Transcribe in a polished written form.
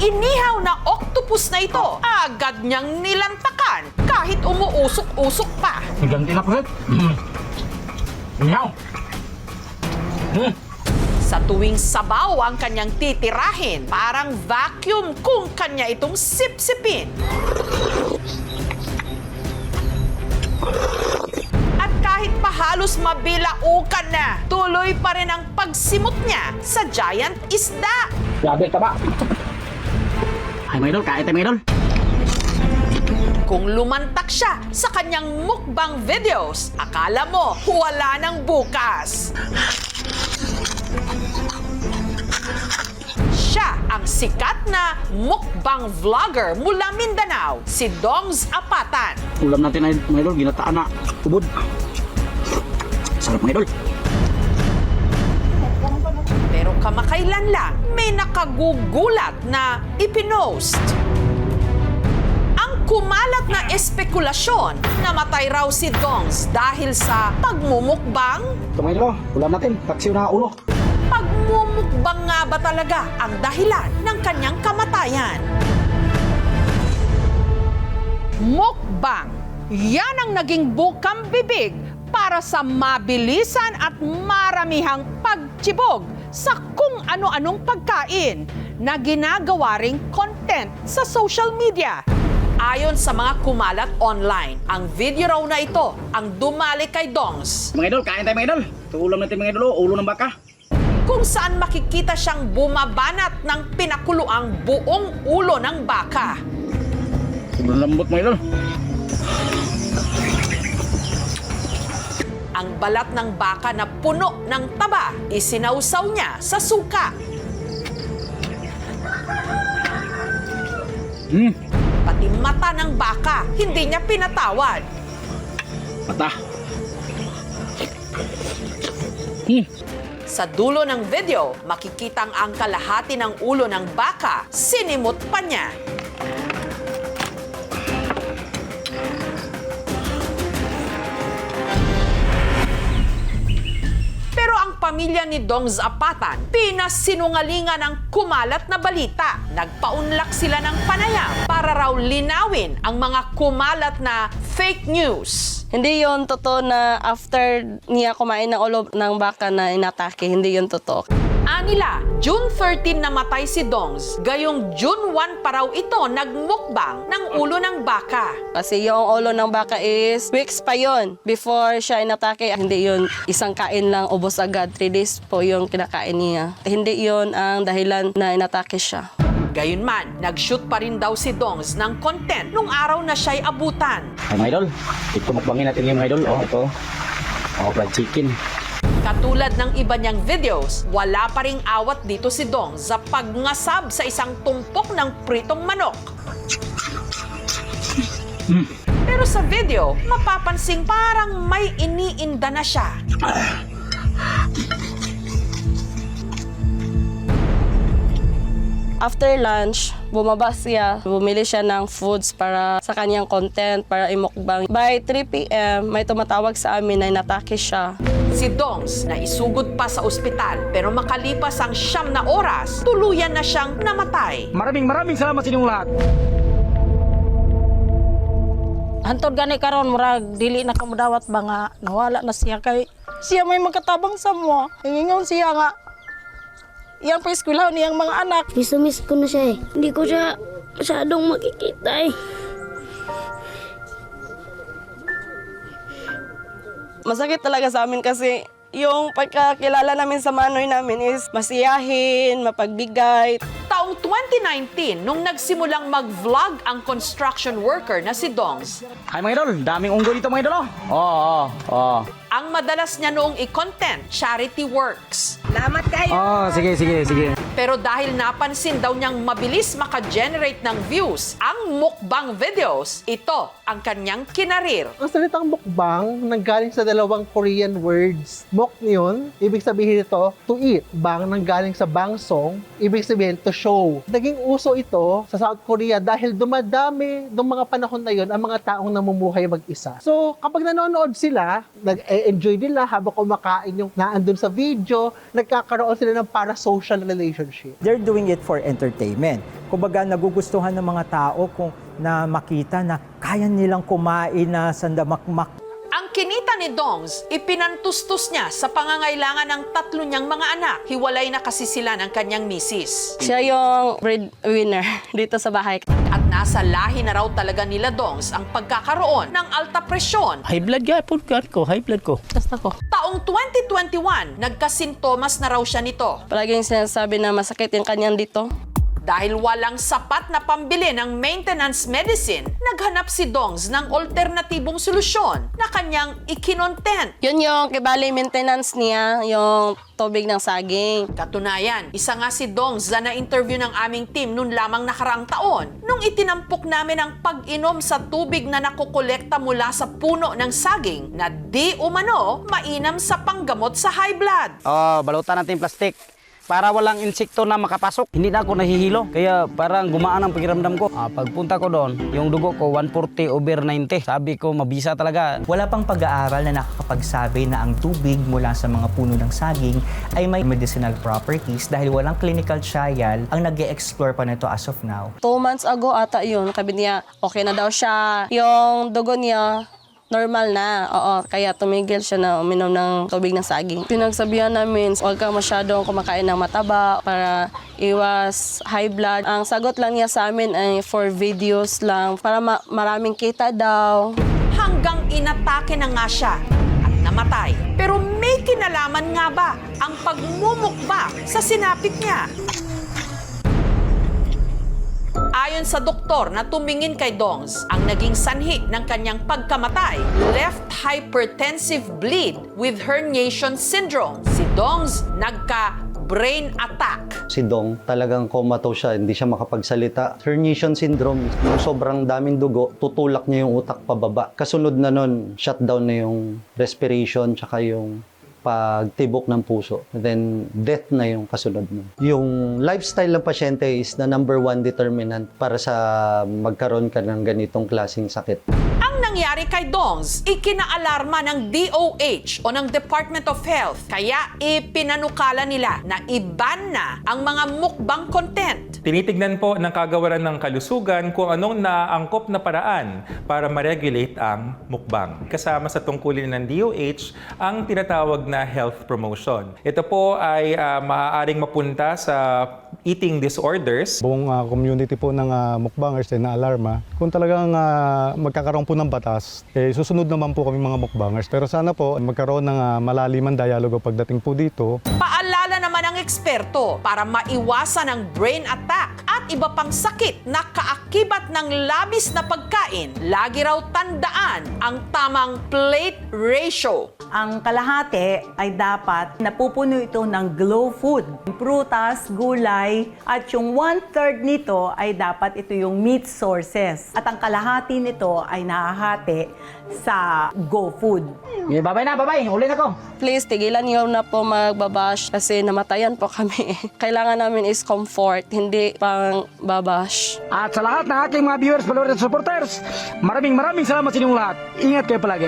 inihaw na octopus na ito, agad niyang nilantakan kahit umuusok-usok pa. Ganti na po. Inihaw. Sa tuwing sabaw ang kanyang titirahin, parang vacuum kung kanya itong sipsipin. At kahit pa halos mabilaukan na, tuloy pa rin ang pagsimot niya sa giant isda. Grabe, taba. Ay, mga idol, kain tayo, mga idol. Kung lumantak siya sa kanyang mukbang videos, akala mo wala nang bukas. Siya ang sikat na mukbang vlogger mula Mindanao, si Dongs Apatan. Ulam natin, mga idol, ginataan na ubod. Sarap, mga idol. Pero kamakailan lang, may nakagugulat na ipinost. Ang kumalat na espekulasyon, namatay raw si Dongs dahil sa pagmumukbang. Ito, mga idol, ulam natin, taksiw na ulo. Pagmumukbang nga ba talaga ang dahilan ng kanyang kamatayan? Mukbang. Yan ang naging bukang bibig para sa mabilisan at maramihang pagtsibog sa kung ano-anong pagkain na ginagawa ring content sa social media. Ayon sa mga kumalat online, ang video raw na ito ang dumali kay Dongs, Mga idol, kain tayo, mga idol. Ito ulam natin, mga idol, ulo ng baka. kung saan makikita siyang bumabanat ng pinakuluang buong ulo ng baka. Sobrang lambot, mga idol. Ang balat ng baka na puno ng taba, isinausaw niya sa suka. Pati mata ng baka, hindi niya pinatawad. Mata. Sa dulo ng video, makikitang ang kalahati ng ulo ng baka, sinimot pa niya. Pero ang pamilya ni Dongs Apatan, pinasinungalingan ang kumalat na balita. Nagpaunlak sila ng panayam para raw linawin ang mga kumalat na fake news. Hindi yon totoo na after niya kumain ng ulo ng baka na inatake, hindi yon totoo. Anila, June 13 namatay si Dongs, gayong June 1 pa raw ito nagmukbang ng ulo ng baka. Kasi yung ulo ng baka is weeks pa yon before siya inatake. Hindi yon isang kain lang, ubos agad. 3 days po yung kinakain niya. Hindi yon ang dahilan na inatake siya. Gayunman, nag-shoot pa rin daw si Dongs ng content nung araw na siya'y abutan. Ay, mga idol, ito mukbangin natin yung mga idol. Oh, ito. Oh, fried chicken. Katulad ng iba niyang videos, wala pa ring awat dito si Dongs sa pagngasab sa isang tumpok ng pritong manok. Pero sa video, mapapansing parang may iniinda na siya. After lunch, bumaba siya. Bumili siya ng foods para sa kanyang content, para imukbang. By 3 p.m., may tumatawag sa amin na inatake siya. Si Dongs na isugod pa sa ospital pero makalipas ang 9 na oras, tuluyan na siyang namatay. Maraming salamat sa inyong lahat. Hantod gani karon murag dili na kamudawat ba nga nawala na siya kay siya may magkatabang sa mo. Ingon siya nga iyang pa-eskwelahan niyang mga anak. Miss ko na siya eh. Hindi ko siya masyadong makikita eh. Masakit talaga sa amin kasi yung pagkakilala namin sa manoy namin is masiyahin, mapagbigay. Taong 2019, nung nagsimulang mag-vlog ang construction worker na si Dongs, Ay, mga idol, daming unggoy dito, mga idol. Oh. ang madalas niya noong i-content, charity works. Oh, sige. Pero dahil napansin daw niyang mabilis maka-generate ng views ang mukbang videos, ito ang kanyang kinarir. Ang salitang mukbang nanggaling sa dalawang Korean words. Mok yun, ibig sabihin ito, to eat. Bang nanggaling sa bangsong, ibig sabihin to show. Naging uso ito sa South Korea dahil dumadami noong mga panahon na yun ang mga taong namumuhay mag-isa. So, kapag nanonood sila, na-enjoy nila habang kumakain yung naandun sa video, nagkakaroon sila ng parasocial relationship. They're doing it for entertainment. Kumbaga, nagugustuhan ng mga tao kung na makita na kaya nilang kumain na sandamakmak. Ang kinita ni Dongs, ipinantustos niya sa pangangailangan ng 3 niyang mga anak. Hiwalay na kasi sila ng kanyang misis. Siya yung breadwinner dito sa bahay. At nasa lahi na raw talaga nila Dongs ang pagkakaroon ng alta presyon. High blood ko, high blood ko. Basta ko. Taong 2021, nagkasintomas na raw siya nito. Palaging sinasabi na masakit yung kanyang dito. Dahil walang sapat na pambili ng maintenance medicine, naghanap si Dongs ng alternatibong solusyon na kanyang ikinontent. Yun yung kibali maintenance niya, yung tubig ng saging. Katunayan, isa nga si Dongs na na-interview ng aming team noon lamang nakaraang taon nung itinampok namin ang pag-inom sa tubig na nakukolekta mula sa puno ng saging na di umano mainam sa panggamot sa high blood. Balutan natin yung plastic para walang insekto na makapasok. Hindi na ako nahihilo, kaya parang gumaan ang pakiramdam ko. Pagpunta ko doon, yung dugo ko 140/90. Sabi ko, mabisa talaga. Wala pang pag-aaral na nakakapagsabi na ang tubig mula sa mga puno ng saging ay may medicinal properties dahil walang clinical trial ang nag-e-explore pa nito as of now. 2 months ago ata yun, sabi niya, okay na daw siya. Yung dugo niya, normal na. Oo, kaya tumigil siya na uminom ng tubig ng saging. Pinagsabihan namin, huwag ka masyadong kumakain ng mataba para iwas high blood. Ang sagot lang niya sa amin ay for videos lang, para maraming kita daw. Hanggang inatake na nga siya at namatay. Pero may kinalaman nga ba ang pagmumukbang sa sinapit niya? Ayon sa doktor na tumingin kay Dongs, ang naging sanhi ng kanyang pagkamatay, left hypertensive bleed with herniation syndrome. Si Dongs nagka-brain attack. Si Dong, talagang comatose siya, hindi siya makapagsalita. Herniation syndrome, yung sobrang daming dugo, tutulak niya yung utak pababa. Kasunod na nun, shutdown na yung respiration, tsaka yung pagtibok ng puso. Then, death na yung kasunod nun. Yung lifestyle ng pasyente is the #1 determinant para sa magkaroon ka ng ganitong klaseng sakit. Ang nangyari kay Dongs, ikinaalarma ng DOH o ng Department of Health. Kaya ipinanukala nila na i-ban na ang mga mukbang content. Tinitignan po ng Kagawaran ng Kalusugan kung anong naaangkop na paraan para ma-regulate ang mukbang. Kasama sa tungkulin ng DOH ang tinatawag na health promotion. Ito po ay maaaring mapunta sa eating disorders. Buong community po ng mukbangers ay na-alarma. Kung talagang magkakaroon po ng batas, susunod naman po kami mga mukbangers. Pero sana po magkaroon ng malalimang dialogo pagdating po dito. Paalala naman ang eksperto para maiwasan ang brain attack at iba pang sakit na kaakibat ng labis na pagkain. Lagi raw tandaan ang tamang plate ratio. Ang kalahati ay dapat napupuno ito ng glow food. Prutas, gulay, at yung 1/3 nito ay dapat ito yung meat sources. At ang kalahati nito ay nahahati sa go food. Babay na, uli na ko. Please, tigilan niyo na po magbabash kasi namatayan po kami. Kailangan namin is comfort, hindi pang babash. At sa lahat ng aking mga viewers, followers at supporters, maraming salamat sa inyong lahat. Ingat kayo palagi.